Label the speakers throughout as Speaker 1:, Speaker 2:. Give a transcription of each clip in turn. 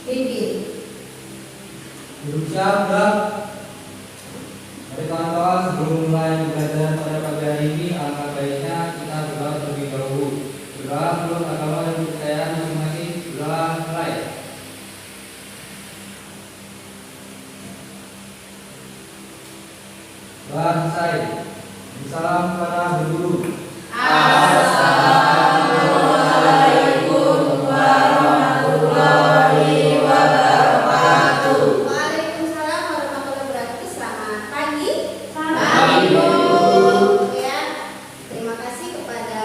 Speaker 1: Pimpin.
Speaker 2: Duduk siap, gerak. Mari kawan-kawan, sebelum mulai belajar pada pagi hari ini, alangkah baiknya kita berdoa terlebih dahulu. Berdoa menurut agama dan kepercayaan masing-masing. Berdoa mulai. Doa selesai. Salam kepada guru.
Speaker 1: Assalamualaikum warahmatullahi wabarakatuh. Waalaikumsalam warahmatullahi wabarakatuh. Selamat pagi. Pagi, Bu. Ya, terima kasih kepada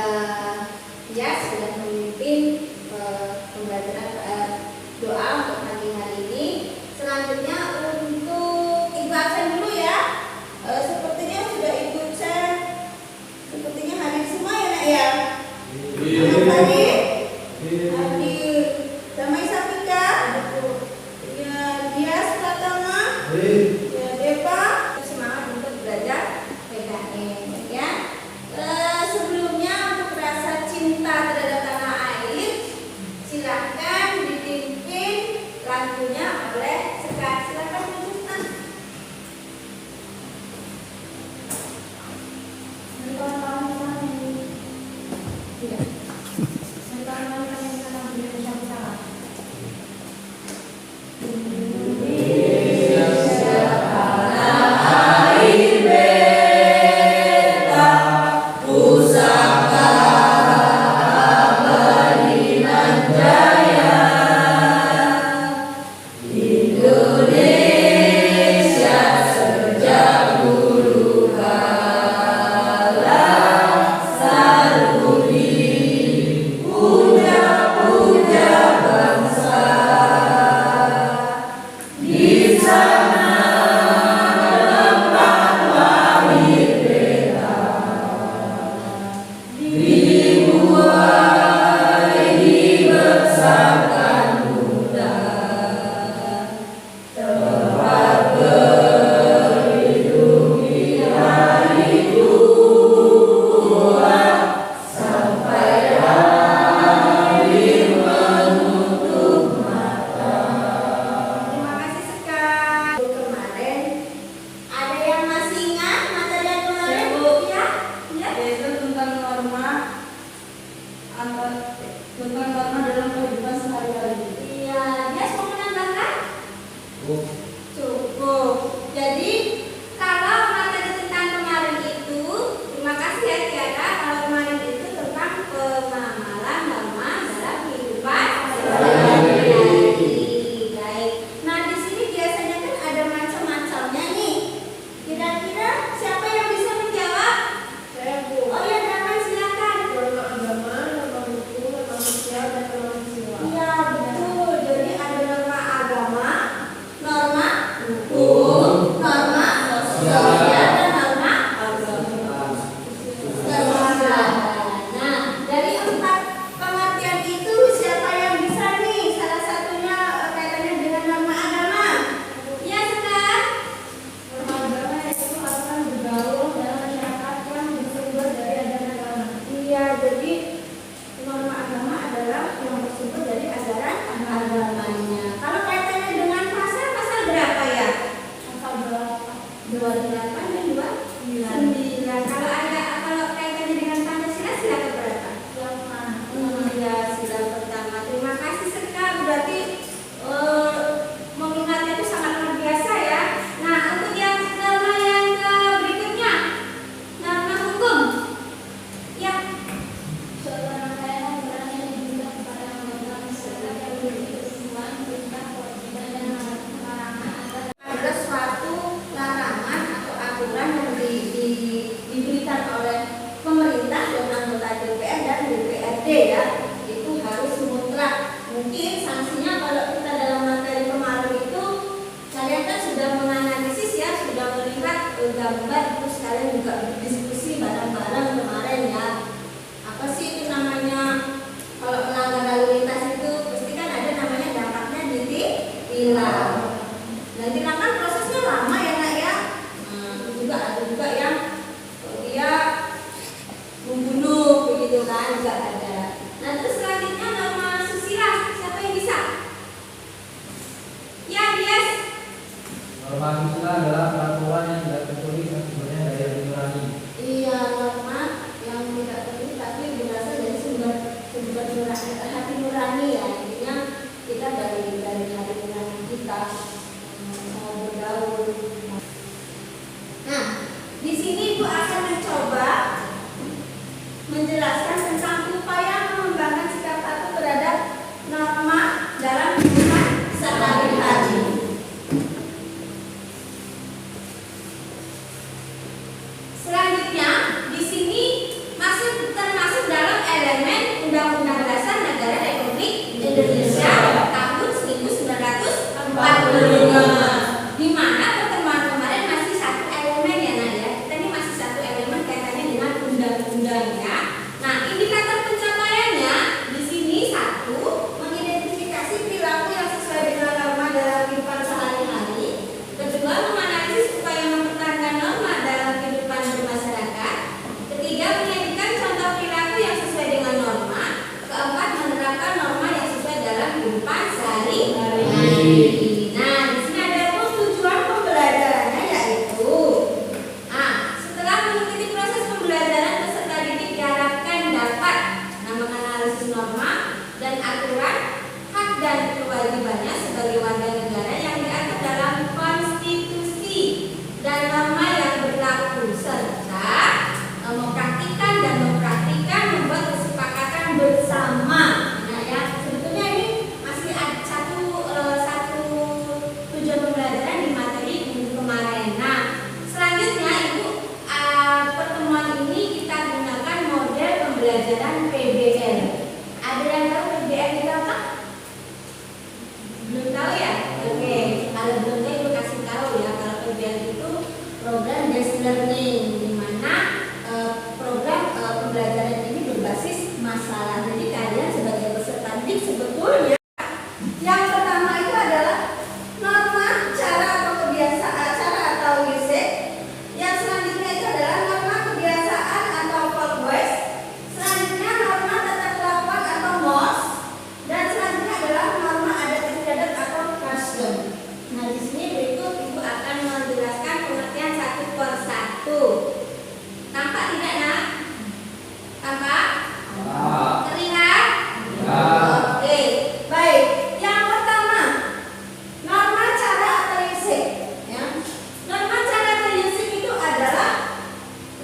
Speaker 1: Jas sudah memimpin pembelajaran doa untuk pagi hari ini. Selanjutnya untuk Ibu absen dulu ya. Sepertinya sudah Ibu cek. Sepertinya hadir semua ya, Nak ya. Yang hadir? Hadir. Damai Sapika. Ya, Dias Pratama. Ya, Depa. Semangat untuk belajar PKN ya. Sebelumnya untuk rasa cinta terhadap tanah air, silakan dipimpin lagunya oleh Sekar. Silakan lanjutkan. Kawan-kawan ini. Iya. dan kewajibannya sebagai warga negara yang diatur dalam konstitusi dan norma yang berlaku, serta mempraktikkan membuat kesepakatan bersama. Nah ya, sebetulnya ini masih ada satu tujuan pembelajaran di materi minggu kemarin. Nah, selanjutnya Ibu, pertemuan ini kita gunakan model pembelajaran PBL. Ada yang tahu PBL itu apa? Belum tahu ya? Oke, kalau belum tahu Ibu kasih tahu ya. Kalau PBL itu program based learning, di mana program pembelajaran ini berbasis masalah. Jadi kalian sebagai peserta didik sebetulnya yang pertama itu adalah norma, cara atau kebiasaan, cara atau usage. Yang selanjutnya itu adalah norma kebiasaan atau code voice. Selanjutnya norma tata kelakuan atau MOS. Dan selanjutnya adalah norma adat istiadat atau custom. Nah di sini berikut Ibu akan menjelaskan pengertian satu per satu. Tampak tidak nak? Tampak? Terlihat? Oke, baik. Yang pertama, norma cara atau usage. Ya. Norma cara atau usage itu adalah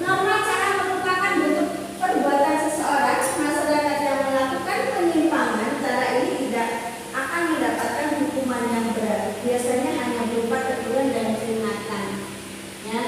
Speaker 1: norma cara merupakan bentuk perbuatan seseorang masyarakat yang melakukan penyimpangan. Cara ini tidak akan mendapatkan hukuman yang berat. Biasanya hanya berupa teguran dan peringatan. Ya.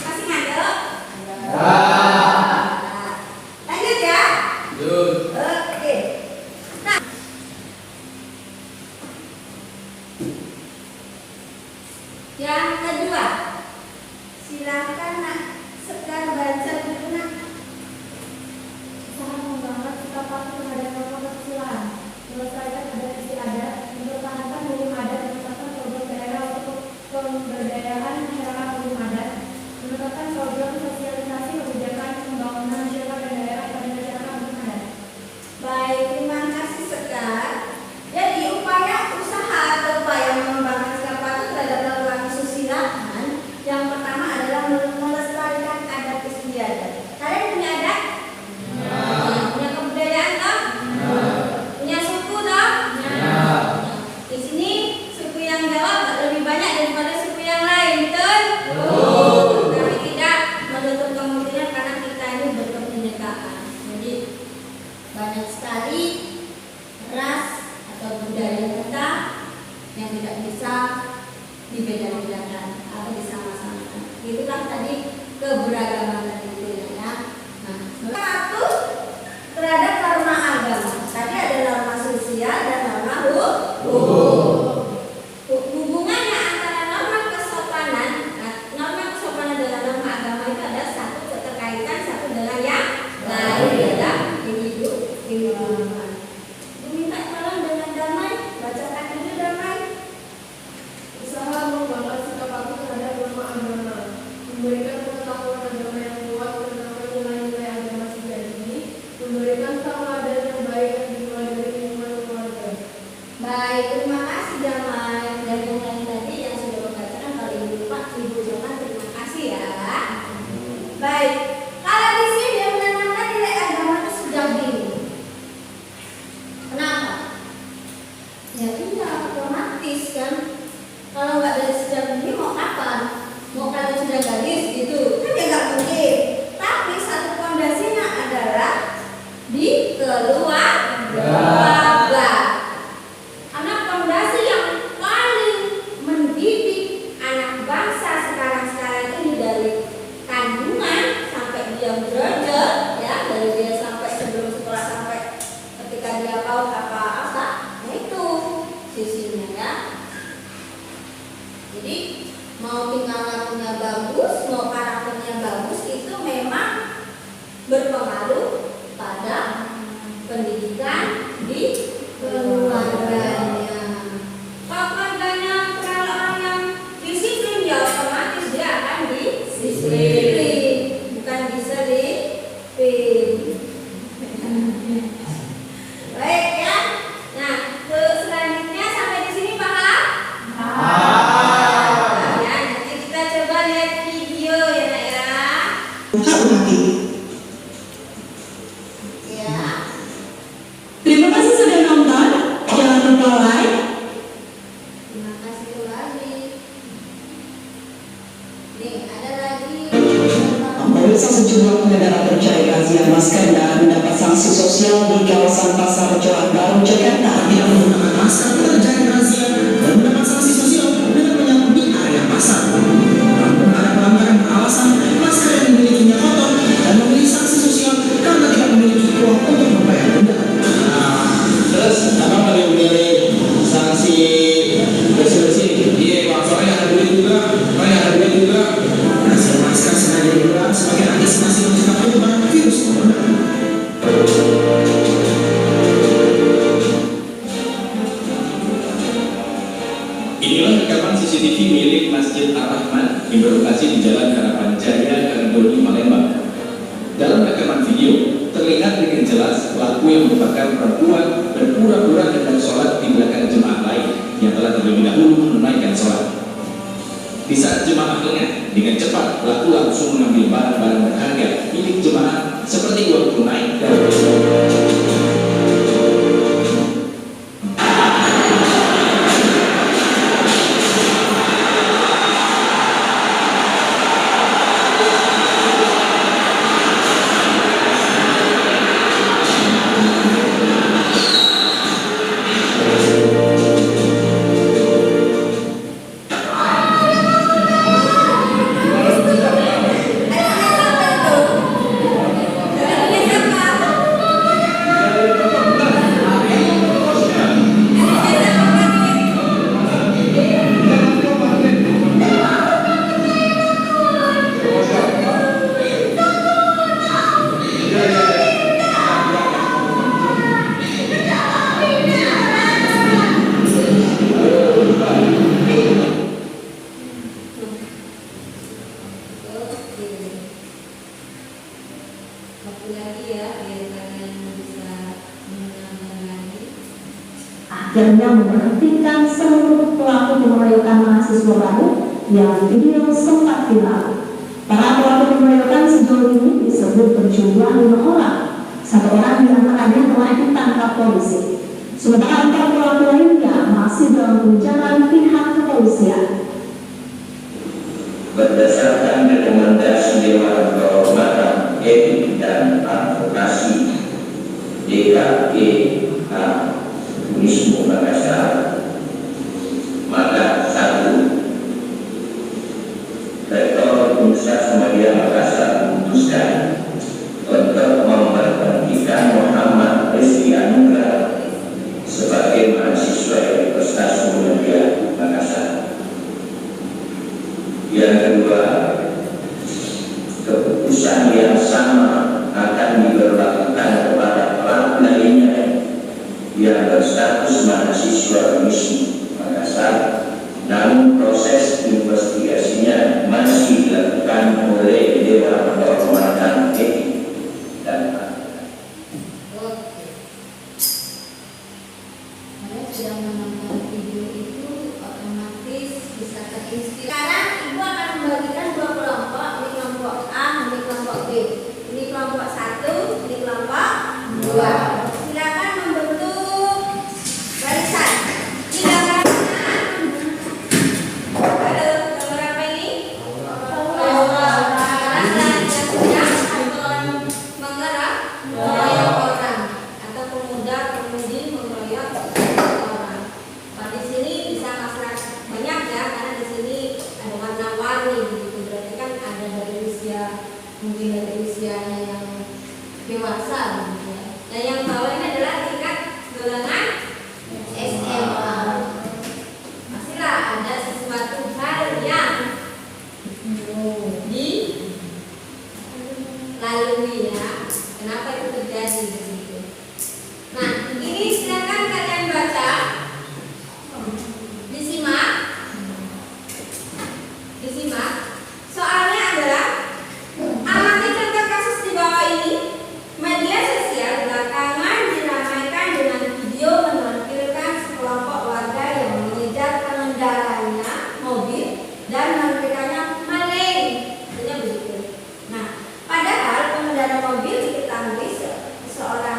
Speaker 1: Masih ngadep? Lanjut ya. Oke. Nah, yang kedua, silakan nak Sekar baca buku nak.
Speaker 3: Usaha membangun sikap patuh terhadap norma kesusilaan, melestarikan adat istiadat, mempertahankan hukum adat, menetapkan program daerah untuk pemberdayaan masyarakat hukum adat, menetapkan program sosialisasi kebijakan pembangunan masyarakat dan daerah pada masyarakat hukum adat.
Speaker 1: Baik, terima kasih Sekar. Jadi usaha atau upaya mengembangkan sikap patuh terhadap norma kesusilaan yang pertama adalah melestarikan adat istiadat. Kalian punya adat? Punya kebudayaan toh? Punya suku toh? Di sini suku yang jawab lebih banyak daripada suku yang lain, betul? Tapi tidak menutup kemungkinan karena kita ini berkebinekaan. Jadi banyak sekali ras atau budaya kita yang tidak bisa dibeda-bedakan atau disama-samakan. Itulah tadi keberagaman tadi itu ya. Nah, patuh terhadap norma agama. Tadi ada norma sosial dan norma hukum. Hubungannya antara norma kesopanan, norma kesopanan dengan norma agama itu ada satu keterkaitan satu dengan yang lain ya. Kehidupan. Minta tolong dengan damai, bacakan dulu damai.
Speaker 3: Usaha membangun sikap patuh terhadap norma agama, memberikan pengetahuan agama yang kuat tentang nilai-nilai agama sejak dini, memberikan tauladan yang baik yang dimulai dari lingkungan keluarga.
Speaker 1: Baik, terima kasih damai. Dan yang lain tadi yang sudah membacakan, kalau ibu lupa, ibu jangan terima kasih ya. Baik, kalau di sini dia menanamkan nilai agama itu sejak dini. Kenapa? Ya iya, otomatis kan. Kalau nggak dari sejak dini mau kapan? Mau kalau sudah gadis gitu kan ya nggak mungkin. Tapi satu fondasinya adalah di keluarga. Karena fondasi yang paling mendidik anak bangsa sekarang ini dari kandungan sampai dia beranjak ya, dari dia sampai sebelum sekolah sampai ketika dia tahu apa-apa, nah itu sisinya ya. Jadi mau tingkah lakunya bagus, mau karakternya bagus, itu memang berpengaruh pada pendidikan di keluarganya. Kalau keluarganya orang yang disiplin, ya otomatis dia akan disiplin.
Speaker 4: Pemirsa, sejumlah pengendara terjaring razia masker dan mendapat sanksi sosial di kawasan Pasar Johar Baru, Jakarta.
Speaker 5: Tidak menggunakan masker terjaring razia dan mendapat sanksi sosial dengan menyapu di area pasar. Namun ada pelanggaran beralasan masker yang dimilikinya kotor dan memilih sanksi sosial karena tidak memiliki uang untuk membayar denda.
Speaker 6: Terus apa kali memilih sanksi bersih-bersih?
Speaker 5: Iya, Pak, soalnya ada duit juga. Razia masker sengaja digelar sebagai antisipasi mencegah penyebaran virus corona.
Speaker 6: Inilah rekaman CCTV milik Masjid Ar-Rahman yang berlokasi di Jalan Harapan Jaya, Karangdoni, Palembang. Dalam rekaman video, terlihat dengan jelas pelaku yang merupakan perempuan berpura-pura hendak sholat di belakang jemaah lain yang telah terlebih dahulu menunaikan sholat. Di saat jemaah lengah, dengan cepat pelaku langsung mengambil barang-barang berharga milik jemaah seperti uang tunai dan
Speaker 7: akhirnya memberhentikan seluruh pelaku pengeroyokan mahasiswa baru yang video sempat viral. Para pelaku pengeroyokan sejauh ini disebut berjumlah 5 orang. 1 orang di antaranya telah ditangkap polisi. Sementara 4 pelaku lainnya masih dalam pengejaran pihak kepolisian.
Speaker 8: Berdasarkan rekomendasi Dewan Kehormatan Etik dan Advokasi DKEH Unismu Makassar, maka 1. Rektor Universitas Muhammadiyah Makassar memutuskan untuk memberhentikan Muhammad Rizky Anugrah sebagai mahasiswa Universitas Muhammadiyah Makassar. Yang kedua, keputusan yang sama akan diberlakukan kepada pelaku lainnya yang berstatus mahasiswa UNISMU Makassar, namun proses investigasinya masih dilakukan oleh Dewan Kehormatan Etik dan
Speaker 1: Yang menonton video itu otomatis bisa terinspirasi. Sekarang ibu akan membagikan 2 kelompok, ini kelompok A, ini kelompok B. Ini kelompok 1, ini kelompok 2. Silakan membentuk barisan. Silakan. Halo, nomor apa ini? Menggerak, mengeroyok orang atau pemuda-pemudi mengeroyok orang. Kalau di sini bisa masyarakat banyak ya, karena di sini ada warna-warni gitu. Berarti kan ada dari usia, mungkin dari usianya yang dewasa gitu ya. Nah yang bawah ini adalah tingkat golongan SMA. Pastilah ada sesuatu hal yang dilalui ya. Kenapa itu terjadi begitu? Nah, ini silakan kalian baca, disimak. Soalnya adalah amati contoh kasus di bawah ini. Media sosial belakangan diramaikan dengan video menampilkan sekelompok warga yang mengejar pengendaranya mobil dan memberikannya maling. Artinya begitu. Nah, padahal pengendara mobil diketahui seorang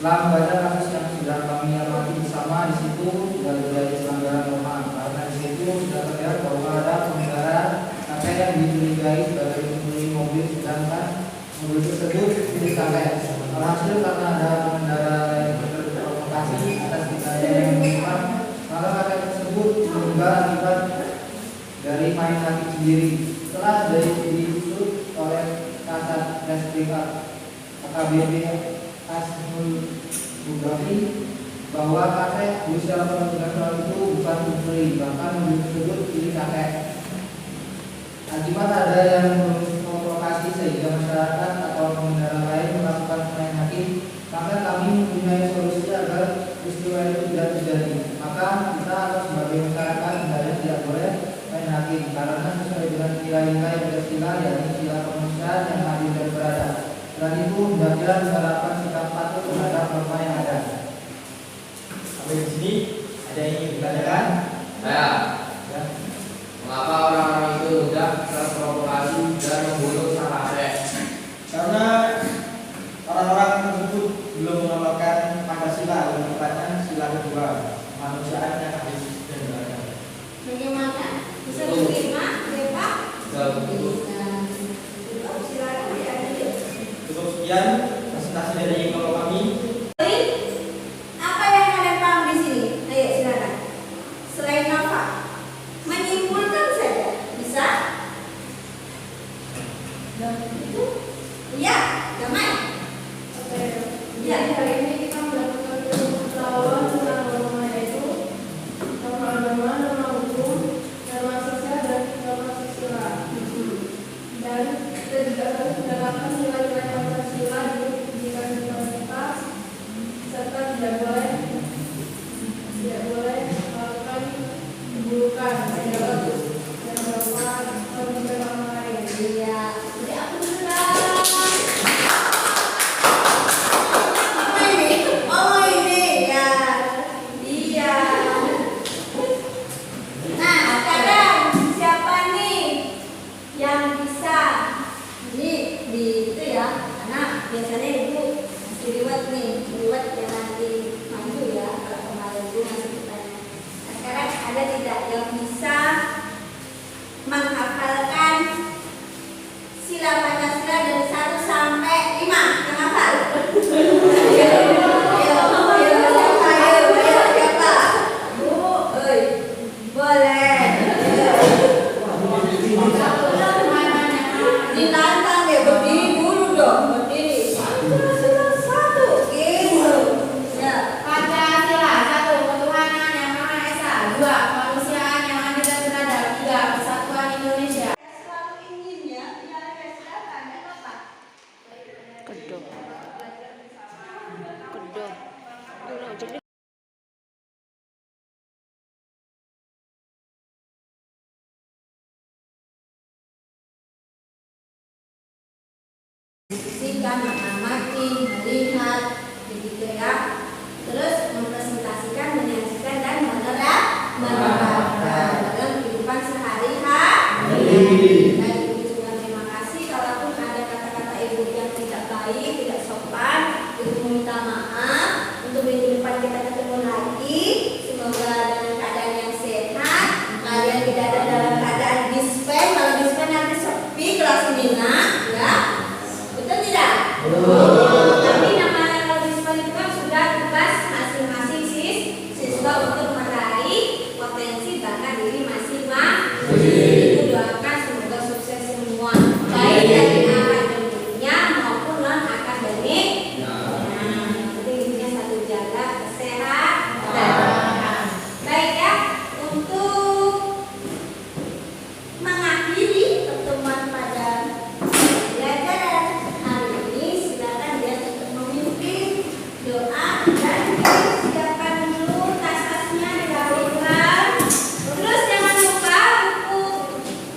Speaker 2: Setelah membaca kasus yang sudah kami amati bersama, di situ sudah terjadi pelanggaran norma karena di situ sudah terlihat bahwa ada pengendara kakek yang dicurigai sebagai pengemudi mobil, sedangkan mobil tersebut tidak kakek. Alhasil karena ada pengendara yang terprovokasi atas tindakan yang menyimpang, maka kakek tersebut meninggal akibat dari main hakim sendiri. Setelah diusut oleh Kasat Reskrim AKBP Asmul Bukhari bahwa kakek berusia 18 tahun itu bukan pencuri, bahkan mobil tersebut milik kakek. Akibat ada yang memprovokasi sehingga masyarakat atau pengendara lain melakukan main hakim, maka kami mempunyai solusi agar peristiwa itu tidak terjadi. Maka kita harus sebagai masyarakat sebenarnya tidak boleh main hakim karena sesuai dengan nilai-nilai Pancasila, yakni sila kemanusiaan yang adil dan beradab. Selain itu, hendaknya menerapkan sikap patuh terhadap norma yang ada.
Speaker 9: Sampai di sini ada yang ingin ditanyakan?
Speaker 2: Ya. Mengapa orang-orang itu mudah terprovokasi dan membunuh sang kakek?
Speaker 9: Karena orang-orang tersebut belum mengamalkan Pancasila, yang tepatnya sila kedua, kemanusiaan yang adil dan beradab.
Speaker 1: Bagaimana? Bisa diterima, Pak?
Speaker 2: Bisa.
Speaker 1: Silakan diadili.
Speaker 9: Cukup sekian presentasi dari Bapak kami.
Speaker 1: Apa yang kalian paham di sini? Ayo silakan. Selain apa? Menyimpulkan saja. Bisa? Dan itu? Iya, damai.
Speaker 3: Ya, hari ini kita melakukan pendahuluan tentang norma yaitu norma agama, norma hukum, norma sosial dan norma sosial. Dan kita juga harus menerapkan nilai-nilai Pancasila di pendidikan universitas, serta tidak boleh melakukan keburukan tidak bagus dan melakukan merugikan orang lain.
Speaker 1: Iya. Jadi aku dulu. Oh ini ya. Iya. Nah, sekarang siapa nih yang bisa di itu ya? Karena biasanya ibu masih riwet yang nanti maju ya. Kalau kemarin ibu masih bertanya. Nah, sekarang ada tidak yang bisa menghafalkan sila Pancasila dari 1 sampai 5? Yang hafal? Siapa? Bu, boleh. Ditantang deh, berdiri dulu dong, berdiri. Satu, gitu. Ya.
Speaker 3: Pancasila 1. Ketuhanan yang Maha Esa. 2. Kemanusiaan yang adil dan beradab. 3. Persatuan Indonesia.
Speaker 1: Selalu ingin ya, biar silakan. Apa?
Speaker 10: Kedok.
Speaker 1: Diskusikan, mengamati, melihat, begitu ya. Terus mempresentasikan, menyajikan dan menerapkan dalam kehidupan sehari-hari. Dan ibu juga terima kasih kalaupun ada kata-kata ibu yang tidak baik, tidak sopan, ibu meminta maaf. Untuk minggu depan kita ketemu lagi. Semoga dengan keadaan yang sehat, kalian tidak ada dalam keadaan dispen. Kalau dispen nanti sepi kelas Mina, ya. Betul tidak? Tapi namanya kalau dispen itu kan sudah tugas masing-masing siswa untuk meraih potensi bakat diri masing-masing. Ibu doakan semoga sukses semua, baik dari akademiknya maupun non akademik. Jadi intinya satu, jaga kesehatan. Baik ya, untuk mengakhiri pertemuan pada belajar hari ini, silakan dia untuk memimpin doa dan siapkan dulu tas-tasnya didahulukan. Terus jangan lupa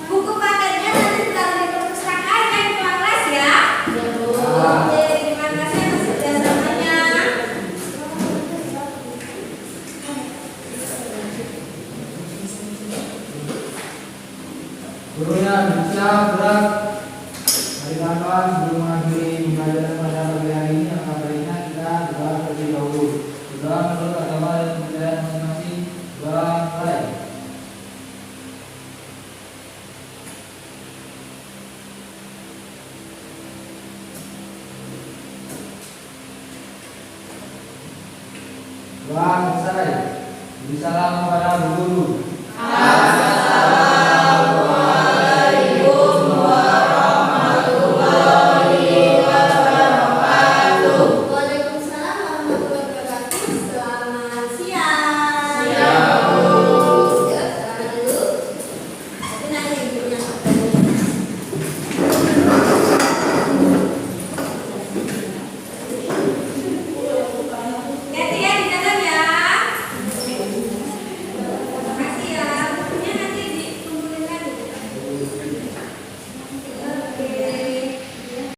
Speaker 1: buku paketnya nanti taruh di perpustakaan yang di kelas ya. Oke, terima kasih atas kerjasamanya.
Speaker 2: Gurunya bisa berat dari kapan sebelum mengakhiri pembelajaran pada pagi hari ini, akan baiknya kita berdoa terlebih selesai. Beri salam kepada guru.